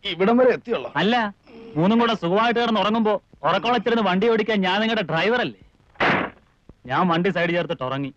ഇവിടം വരെ എത്തിയുള്ളൂ. അല്ല, മൂന്നും കൂടെ സുഖമായിട്ട് കിടന്ന് ഉറങ്ങുമ്പോ ഉറക്കോളച്ചിരുന്ന് വണ്ടി ഓടിക്കാൻ ഞാൻ നിങ്ങളുടെ ഡ്രൈവറല്ലേ? ഞാൻ വണ്ടി സൈഡ് ചേർത്തിട്ട് ഉറങ്ങി.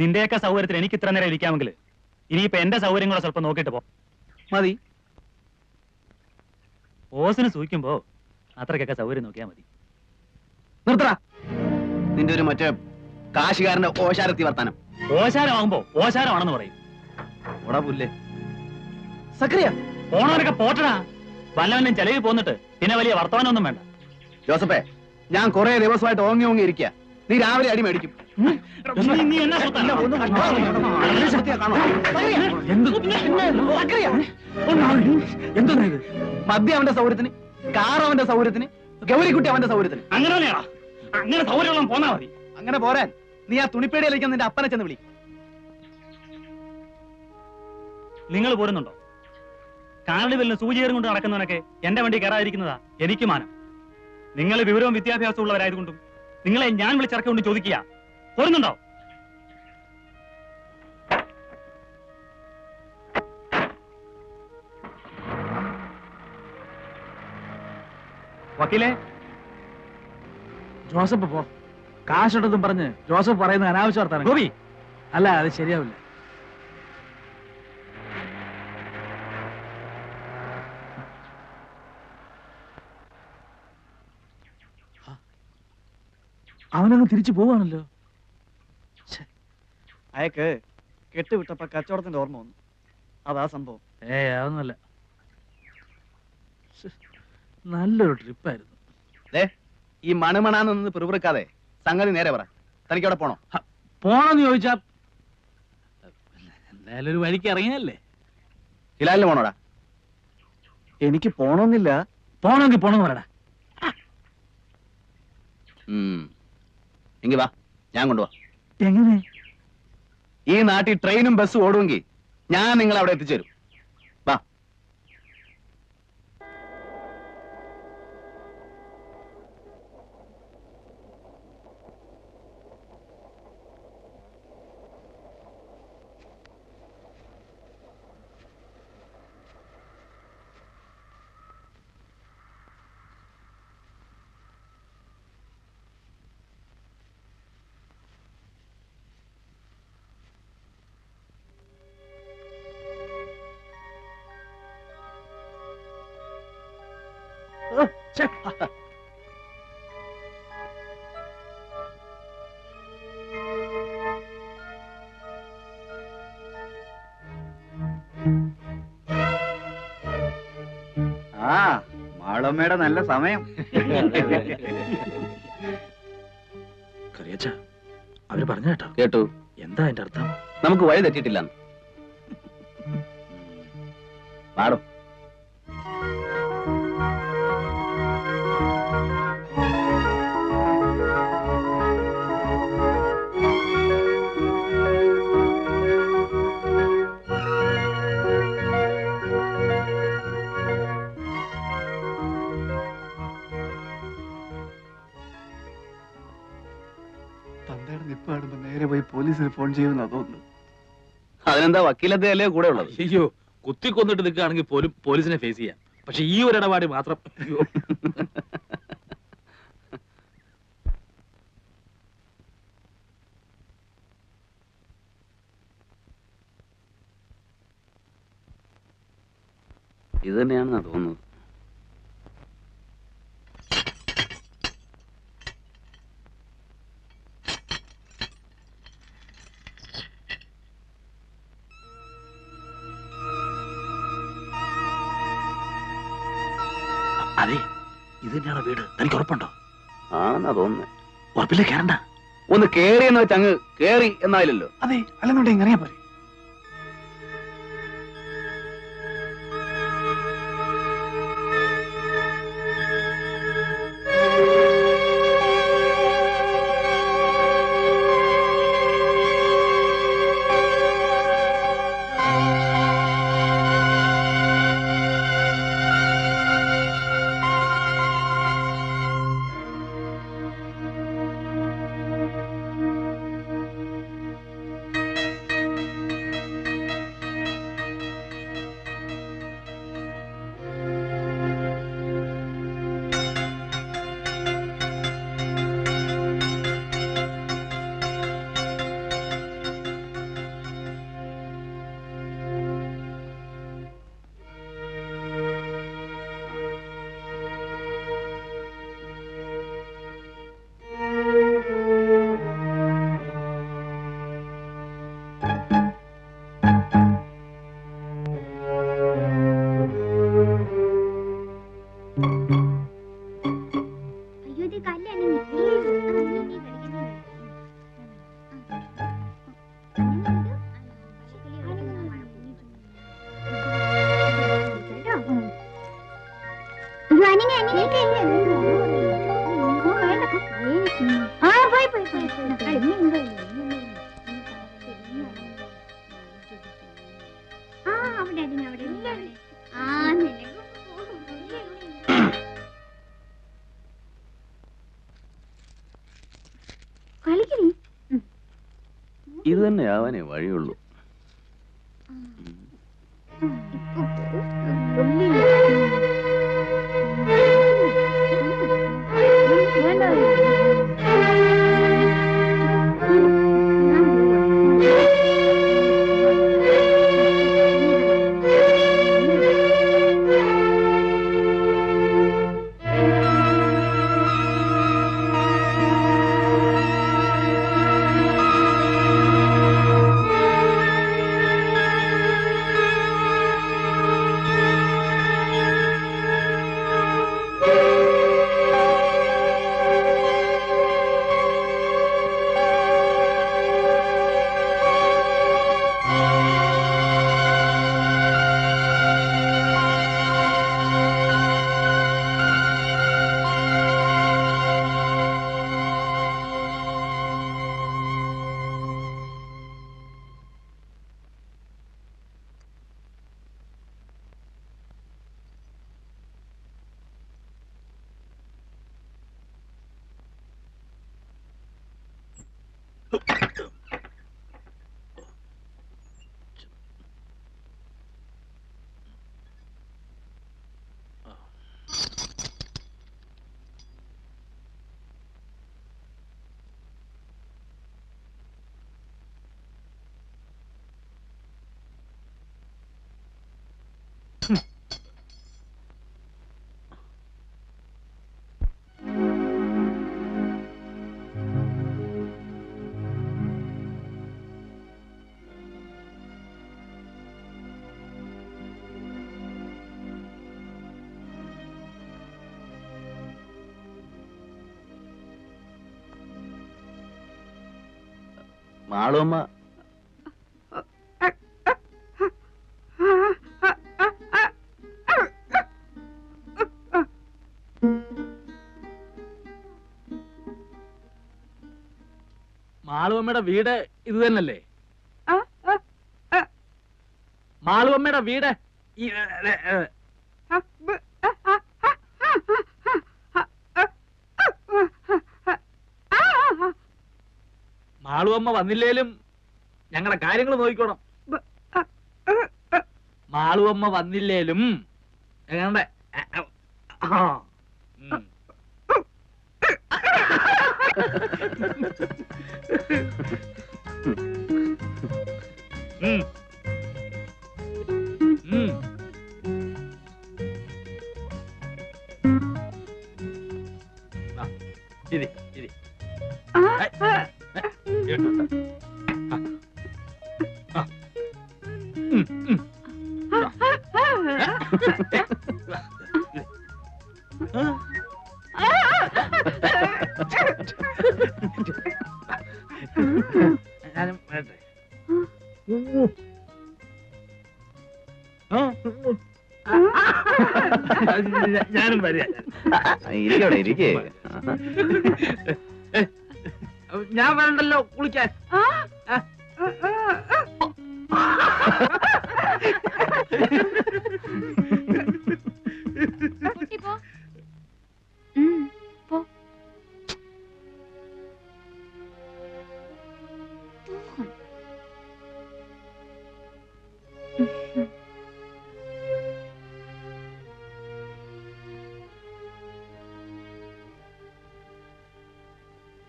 നിന്റെയൊക്കെ സൗകര്യത്തിന് എനിക്ക് ഇത്ര നേരം ഇരിക്കാമെങ്കിൽ ഇനിയിപ്പോ എന്റെ സൗകര്യം കൂടെ സ്വല്പം നോക്കിട്ട് പോ. മതി. ഓസിന് സൂഹിക്കുമ്പോ അത്രക്കൊക്കെ സൗകര്യം നോക്കിയാൽ മതി. നിർത്തടാ നിന്റെ ഒരു മറ്റേ കാശുകാരന്റെ ഓശാരത്തി വർത്താനം. ഓശാരമാകുമ്പോ ഓശാരമാണെന്ന് പറയും. ഓടാ പുല്ലേ സക്രിയ. പോണവരൊക്കെ പോട്ടടാ. വല്ലവനും ചെലവിൽ പോന്നിട്ട് പിന്നെ വലിയ വർത്തമാനമൊന്നും വേണ്ട. ജോസഫേ, ഞാൻ കുറെ ദിവസമായിട്ട് ഓങ്ങി ഇരിക്കുക. നീ രാവിലെ അടി മേടിക്കും. മദ്യം അവന്റെ സൗകര്യത്തിന്, കാർ അവന്റെ സൗകര്യത്തിന്, ഗൗരിക്കുട്ടി അവന്റെ സൗകര്യത്തിന്. അങ്ങനെ സൗകര്യം പോന്നാ മതി. അങ്ങനെ പോരാൻ നീ ആ തുണിപ്പേടിയിലേക്ക് നിന്റെ അപ്പനെ ചെന്ന് വിളി. നിങ്ങൾ പോരുന്നുണ്ടോ? കാർണിവലിന് സൂചിയേറും കൊണ്ട് നടക്കുന്നവനൊക്കെ എന്റെ വണ്ടി കയറാതിരിക്കുന്നതാ എനിക്ക് മാനം. നിങ്ങൾ വിവരവും വിദ്യാഭ്യാസവും ഉള്ളവരായതുകൊണ്ടും നിങ്ങളെ ഞാൻ വിളിച്ചിറക്കൊണ്ട് ചോദിക്കുക, പോരുന്നുണ്ടോ? വക്കീലേ, ജോസഫ് പോ. കാശുണ്ടെന്നും പറഞ്ഞ് ജോസഫ് പറയുന്ന അനാവശ്യ വർത്താനം. ഗോപി, അല്ല, അത് ശരിയാവില്ല. അവനങ്ങ് തിരിച്ചു പോവാണല്ലോ. അയക്ക് കെട്ടുവിട്ടപ്പോ കച്ചവടത്തിന്റെ ഓർമ്മ വന്നു. അതാ സംഭവം. അതൊന്നുമല്ല. നല്ലൊരു ട്രിപ്പായിരുന്നു. ഈ മണുമണാന്ന് പിറുപിറുക്കാതെ സംഗതി നേരെ പറ. തനിക്ക് അവിടെ പോണോ? പോണോന്ന് ചോദിച്ചാ എന്തായാലും ഒരു വഴിക്ക് ഇറങ്ങിയല്ലേ. ഹിലാലിന് പോണോടാ? എനിക്ക് പോണോന്നില്ല. പോണമെങ്കിൽ പോണെന്ന് പറയടാ. എങ്കി വാ, ഞാൻ കൊണ്ടുപോവാ. എങ്ങനെ? ഈ നാട്ടിൽ ട്രെയിനും ബസ്സും ഓടുമെങ്കിൽ ഞാൻ നിങ്ങളെ അവിടെ എത്തിച്ചേരും. വാ. ആ മാളമ്മയുടെ നല്ല സമയം. കറിയച്ച, അവര് പറഞ്ഞ കേട്ടോ? കേട്ടു. എന്താ അതിന്റെ അർത്ഥം? നമുക്ക് വഴി തെറ്റിട്ടില്ല. പാടും. നന്ദയുടെ നിപ്പ് കാണുമ്പോ നേരെ പോയി പോലീസിന് ഫോൺ ചെയ്യുമെന്നാ തോന്നുന്നു. അതിനെന്താ വക്കീലത്തെ കൂടെ ഉള്ളത്? അയ്യോ, കുത്തിക്കൊന്നിട്ട് നിൽക്കുകയാണെങ്കിൽ പോലും പോലീസിനെ ഫേസ് ചെയ്യാം. പക്ഷെ ഈ ഒരു ഇടപാട് മാത്രം അയ്യോ. ഇത് തന്നെയാണെന്നാ തോന്നുന്നത്. അതെ, ഇത് തന്നെയാണോ വീട്? തനിക്ക് ഉറപ്പുണ്ടോ? ആണെന്നാ തോന്നുന്നത്. ഉറപ്പില്ല, കയറണ്ട. ഒന്ന് കേറി എന്ന് വെച്ച് അങ്ങ് കേറി എന്നായില്ലല്ലോ. അതെ, അല്ലെന്നുണ്ടെങ്കിൽ ഇങ്ങനെയാ പോലെ. ഇത് തന്നെ ആവാനേ വഴിയുള്ളൂ. മാളുമ്മ മാളുവമ്മയുടെ വീട് ഇത് തന്നല്ലേ? മാളുവമ്മയുടെ വീട് മാളുവമ്മ വന്നില്ലേലും ഞങ്ങളെ കാര്യങ്ങൾ നോക്കിക്കോണം. മാളുവമ്മ വന്നില്ലേലും ഞങ്ങളുടെ ഇരി ഇരി ഞാനും വരട്ടെ. ഞാനും വരിക. ഇരിക്കവിടെ ഇരിക്കേ. ഞാൻ വരണ്ടല്ലോ കുളിക്കാൻ.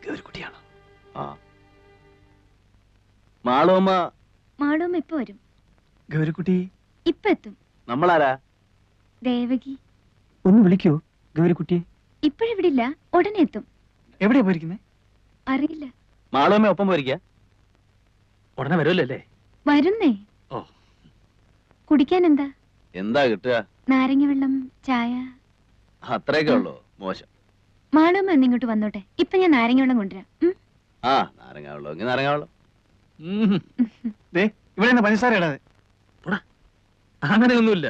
ഗൗരിക്കുട്ടിയാണ്. ആ മാളുവമ്മ മാളുവമ്മ ഇപ്പൊ വരും. ഗൗരിക്കുട്ടി ഇപ്പൊ എത്തും. നമ്മളാരാ? ദേവകി. ഒന്ന് വിളിക്കോ ഗൗരിക്കുട്ടിയെ? ഇപ്പോഴിവിടില്ല, ഉടനെ എത്തും. എവിടെയാ പോയിരിക്കുന്നേ? അറിയില്ല. മാളുവമ്മ ഒപ്പം പോയിരിക്ക? ഉടനെ വരുമല്ലോ അല്ലേ? വരുന്നേ. ഓ, കുടിക്കാൻ എന്താ? എന്താ കിട്ടുക? നാരങ്ങ വെള്ളം, ചായ. അത്രയൊക്കെ ഉള്ളൂ. മോശം. മാളുവമ്മ ഒന്ന് ഇങ്ങോട്ട് വന്നോട്ടെ. ഇപ്പൊ ഞാൻ നാരങ്ങ വെള്ളം കൊണ്ടുവരാം. ആ നാരങ്ങ വെള്ളം എങ്കിൽ നാരങ്ങ വെള്ളം. ദേ ഇവിടെ നിന്ന് പഞ്ചസാര ഇടാതെ. അങ്ങനെയൊന്നുമില്ല.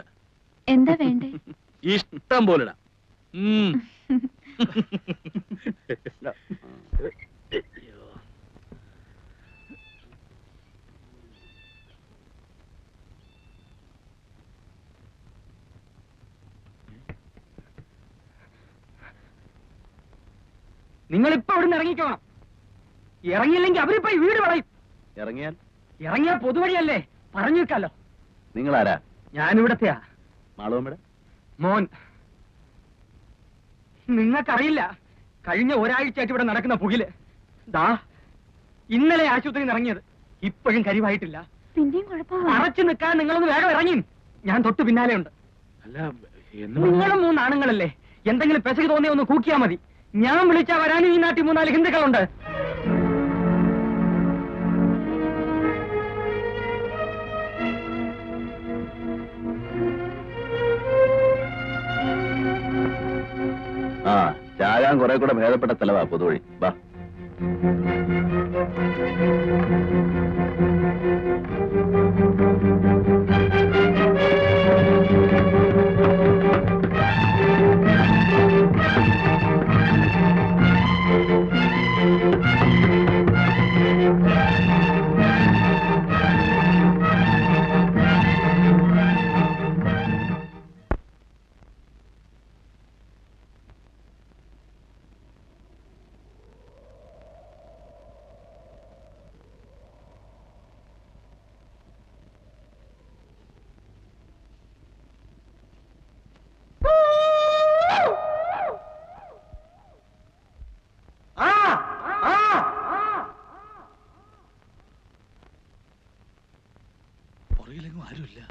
എന്താ വേണ്ടേ? ഇഷ്ടം പോലെ ഇടാം. നിങ്ങളിപ്പോ അവിടെ നിന്ന് ഇറങ്ങിക്കോണം. ഇറങ്ങിയില്ലെങ്കിൽ അവരിപ്പോ ഈ വീട് വളയും. ഇറങ്ങിയാൽ? ഇറങ്ങിയാൽ പൊതുവഴിയല്ലേ, പറഞ്ഞു വെക്കാലോ. നിങ്ങളാരാ? ഞാനിവിടത്തെയാ. മാളുവമ്മയുടെ മോൻ. നിങ്ങൾക്കറിയില്ല, കഴിഞ്ഞ ഒരാഴ്ചയായിട്ട് ഇവിടെ നടക്കുന്ന പുകില്. ദാ ഇന്നലെ ആശുപത്രിയിൽ ഇറങ്ങിയത്, ഇപ്പോഴും കരിവായിട്ടില്ല. പിന്നെയും കുഴപ്പമില്ല. അറച്ചു നിൽക്കാൻ നിങ്ങളൊന്ന് വേഗം ഇറങ്ങി. ഞാൻ തൊട്ട് പിന്നാലെ ഉണ്ട്. അല്ല, നിങ്ങളും 3 ആണുങ്ങളല്ലേ, എന്തെങ്കിലും പെശക് തോന്നിയ ഒന്ന് കൂക്കിയാ മതി. ഞാൻ വിളിച്ചാ വരാനും ഈ നാട്ടിൽ 3-4 ഹിന്ദുക്കളുണ്ട്. ആ ചാകാൻ കുറെ കൂടെ ഭേദപ്പെട്ട സ്ഥലവാ പൊതുവഴി. വാ. പുറകിലെങ്ങും ആരുമില്ല.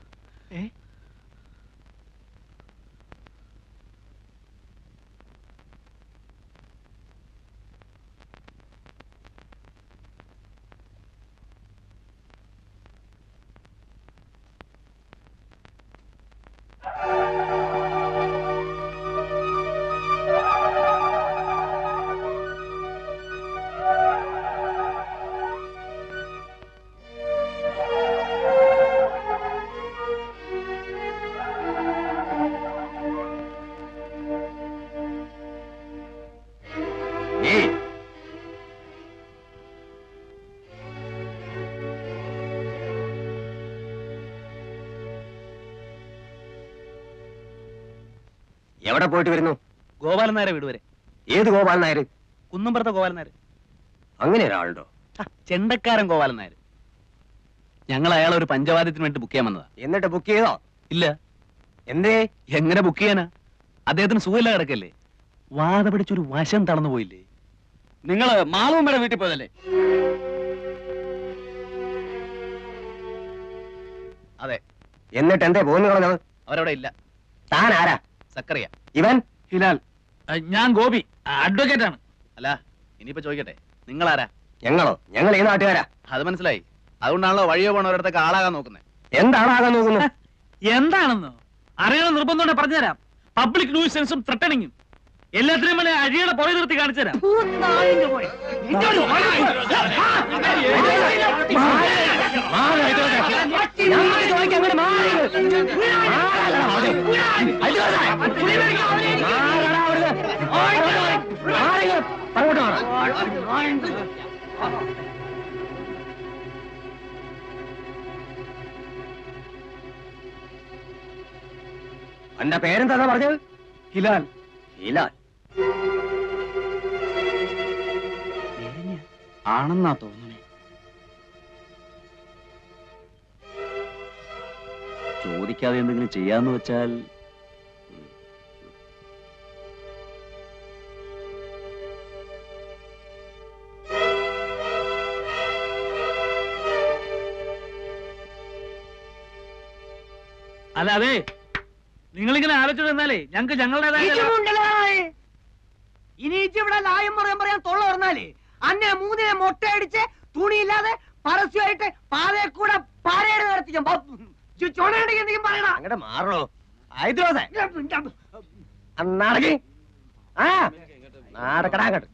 എവിടെ പോയിട്ട് വരുന്നു? ഗോപാലൻ നായരെ വീട് വരെ. ഏത് ഗോപാലൻ നായർ? കുന്നമ്പുറത്തെ ഗോപാലൻ നായർ. അങ്ങനെ ഒരാളുണ്ടോ? ചെണ്ടക്കാരൻ ഗോപാലൻ നായർ. ഞങ്ങൾ അയാളെ ഒരു പഞ്ചവാദ്യത്തിന് വേണ്ടി ബുക്ക് ചെയ്യാൻ വന്നതാ. എന്നിട്ട് ബുക്ക് ചെയ്തോ? ഇല്ല. എന്തേ? എങ്ങനെ ബുക്ക് ചെയ്യാനാ? അദ്ദേഹത്തിന് സുഖമില്ല കിടക്കല്ലേ. വാത പിടിച്ചൊരു വശം തളർന്നു പോയില്ലേ? നിങ്ങള് മാളൂമ്മയുടെ വീട്ടിൽ പോയതല്ലേ? അതെ. എന്നിട്ട് എന്തേ പോന്നു കളഞ്ഞത്? അവരവിടെ ഇല്ല. താൻ ആരാ? സക്കറിയ. ഇവൻ ഹിലാൽ. ഞാൻ ഗോപി, അഡ്വക്കേറ്റ് ആണ്. അല്ല, ഇനിയിപ്പോ ചോദിക്കട്ടെ, നിങ്ങളാരാ? ഞങ്ങളോ? ഞങ്ങൾ ഈ നാട്ടുകാരാ. അത് മനസ്സിലായി. അതുകൊണ്ടാണല്ലോ വഴിയോ പോണവരടുത്തൊക്കെ ആളാകാൻ നോക്കുന്നത്. എന്താണാകാൻ നോക്കുന്നത്? എന്താണെന്നോ അറിയണം നിർബന്ധം പറഞ്ഞുതരാം. പബ്ലിക് ന്യൂസൻസും ത്രട്ടണിങ്ങും എല്ലാത്തിനും വേണ്ടി അഴിയുടെ പുറകെ നിർത്തി കാണിച്ചു തരാം. എന്റെ പേരെന്താ പറഞ്ഞത്? ഹിലാൽ. ഹിലാൽ ആണെന്നാ തോന്നണേ. ചോദിക്കാതെ എന്തെങ്കിലും ചെയ്യാന്ന് വെച്ചാൽ അല്ല അതെ, നിങ്ങളിങ്ങനെ ആലോചിച്ചു തന്നാലേ ഞങ്ങൾക്ക് ഞങ്ങളുടേതായ ഇനിയിച്ച് ഇവിടെ ലായം പറയാൻ തൊള്ള പറഞ്ഞാലേ അന്നെ മൂന്നിനെ മൊട്ടയടിച്ച് തുണിയില്ലാതെ പരസ്യമായിട്ട് പാതയെ കൂടെ പാരയുടെ നടത്തിക്കും. ചുണയുണ്ടെങ്കിൽ എന്തെങ്കിലും പറയണ. അങ്ങടെ മാറണോ? നാടകി ആ നാടക്കടാ അങ്ങോട്ട്.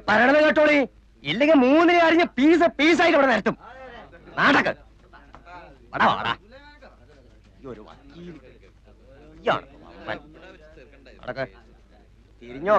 പറയണത് കേട്ടോളി, ഇല്ലെങ്കിൽ മൂന്നിനെ അരിഞ്ഞ് പീസായിട്ട് ഇവിടെ നിരത്തും. നാടക ഒരു വക്കീൽ തിരിഞ്ഞോ